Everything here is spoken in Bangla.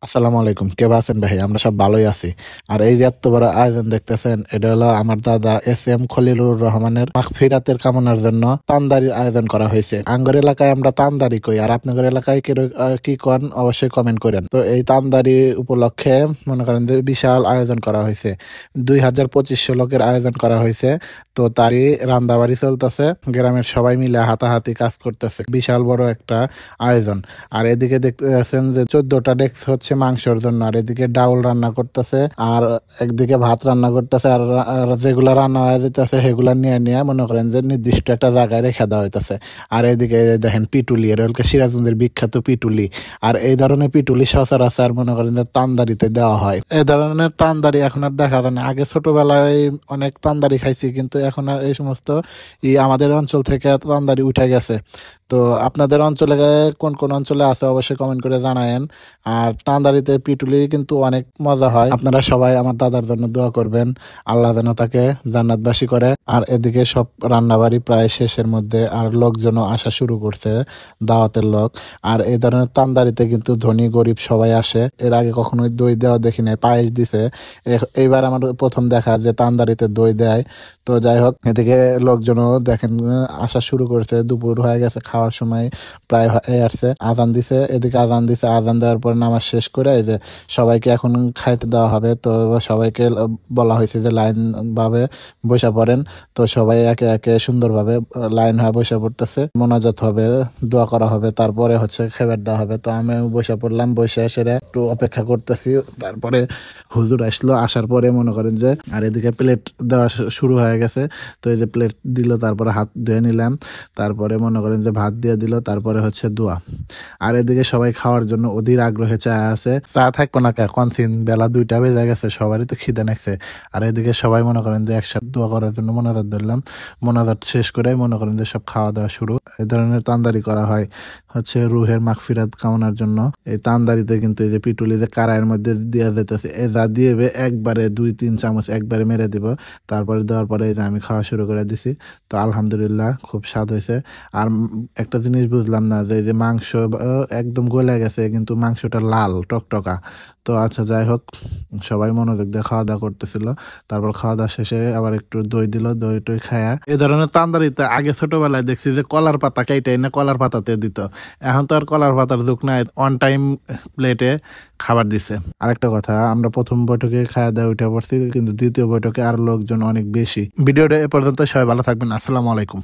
আসসালামু আলাইকুম। কে আছেন ভাই? আমরা সব ভালোই আছি। আর এই যে এত বড় আয়োজন দেখতেছেন, এটা হলো আমার দাদা এস এম খলিলুর রহমানের মাগফিরাতের কামনার জন্য তানদারির আয়োজন করা হয়েছে। আঙ্গর এলাকায় আমরা তানদারি কই, আর আপনাদের এলাকায় কি কন অবশ্যই কমেন্ট করেন। তো এই তানদারি উপলক্ষে মনে করেন যে বিশাল আয়োজন করা হয়েছে। 2250 লোকের আয়োজন করা হয়েছে। তো তারই রান্দাবাড়ি চলতেছে, গ্রামের সবাই মিলে হাতাহাতি কাজ করতেছে। বিশাল বড় একটা আয়োজন। আর এদিকে দেখতেছেন যে 14টা ডেস্ক হচ্ছে মাংসের জন্য, আর এদিকে ডাউল রান্না করতেছে, আর একদিকে ভাত রান্না করতেছে, আর যেগুলা রান্না হয়ে যেতেছে সেগুলা নিয়ে নিয়ে মনে করেন যে নির্দিষ্ট একটা জায়গায় রেখে দেওয়া হইতেছে। আর এদিকে দেখেন পিটুলি, এর হলকে সিরাজগঞ্জের বিখ্যাত পিটুলি। আর এই ধরনের পিটুলি সচরাচর মনে করেন যে তানদারিতে দেওয়া হয়। এই ধরনের তানদারি এখন আর দেখা যায় না। আগে ছোটবেলায় অনেক তানদারি খাইছি, কিন্তু এখন আর এই সমস্ত আমাদের অঞ্চল থেকে তানদারি উঠে গেছে। তো আপনাদের অঞ্চলে কোন কোন অঞ্চলে আছে অবশ্যই কমেন্ট করে জানায়েন। আর তান্দারিতে পিটুলি কিন্তু অনেক মজা হয়। আপনারা সবাই আমার দাদার জন্য দোয়া করবেন, আল্লাহ যেন তাকে জান্নাতবাসী করে। আর এদিকে সব রান্নাবাড়ি প্রায় শেষের মধ্যে, আর লোকজনও আসা শুরু করছে, দাওয়াতের লোক। আর এই ধরনের তান্দারিতে কিন্তু ধনী গরিব সবাই আসে। এর আগে কখনোই দই দেওয়া দেখি নাই, পায়েস দিছে। এইবার আমার প্রথম দেখা যে তান্দারিতে দই দেয়। তো যাই হোক, এদিকে লোকজনও দেখেন আসা শুরু করছে। দুপুর হয়ে গেছে, খাওয়ার সময় প্রায় হয়ে আসছে। আজান দিছে, এদিকে আজান দিছে। আজান দেওয়ার পর নামাজ শেষ করে এই যে সবাইকে এখন খাইতে দেওয়া হবে। তো সবাইকে বলা হয়েছে যে লাইন ভাবে বসে পড়েন। তো সবাই একে একে সুন্দরভাবে লাইন হয়ে বসে পড়তেছে। মোনাজাত হবে, দোয়া করা হবে, তারপরে হচ্ছে খেবার দেওয়া হবে। তো আমি বসে পড়লাম, বসে সেরে একটু অপেক্ষা করতেছি। তারপরে হুজুর আসলো, আসার পরে মনে করেন যে আর এদিকে প্লেট দেওয়া শুরু হয়ে গেছে। তো এই যে প্লেট দিল, তারপরে হাত ধুয়ে নিলাম, তারপরে মনে করেন যে ভাত দিয়ে দিল, তারপরে হচ্ছে দোয়া। আর এদিকে সবাই খাওয়ার জন্য অধীর আগ্রহে চা আছে। চা থাকবো না কনসিন, বেলা 2টা বেজে গেছে, সবারই তো খিদে লাগছে। আর এদিকে সবাই মনে করেন যে একসাথে দোয়া করার জন্য মোনাজাত ধরলাম। মোনাজাত শেষ করে মনে করেন যে সব খাওয়া দাওয়া শুরু। এই ধরনের তান্দারি করা হয় হচ্ছে রুহের মাগফিরাত কামনার জন্য। এই তান্দারিতে কিন্তু এই যে পিটুলি যে কারায়ের মধ্যে দেওয়া যেতেছে, এ যা দিয়ে একবারে 2-3 চামচ একবারে মেরে দিব। তারপরে দেওয়ার পরে এই যে আমি খাওয়া শুরু করে দিছি। তো আলহামদুলিল্লাহ খুব স্বাদ হয়েছে। আর একটা জিনিস বুঝলাম না, যে এই যে মাংস একদম গলে গেছে, কিন্তু মাংসটা লাল টকটকা। তো আচ্ছা, যাই হোক, সবাই মনোযোগ দিয়ে খাওয়া দাওয়া করতেছিল। তারপর খাওয়া দাওয়া শেষে আবার একটু দই দিল, দই টই খায়া। এই ধরনের তান্দারিতে আগে ছোটবেলায় দেখছি যে কলার পাতা কেটে না কলার পাতাতে দিত। এখন তো আর কলার পাতার দুঃখ নাই, অন টাইম প্লেটে খাবার দিছে। আরেকটা কথা, আমরা প্রথম বৈঠকে খাওয়া দাওয়া উঠে পড়ছি, কিন্তু দ্বিতীয় বৈঠকে আর লোকজন অনেক বেশি। ভিডিওটা এ পর্যন্ত, সবাই ভালো থাকবেন। আসসালামু আলাইকুম।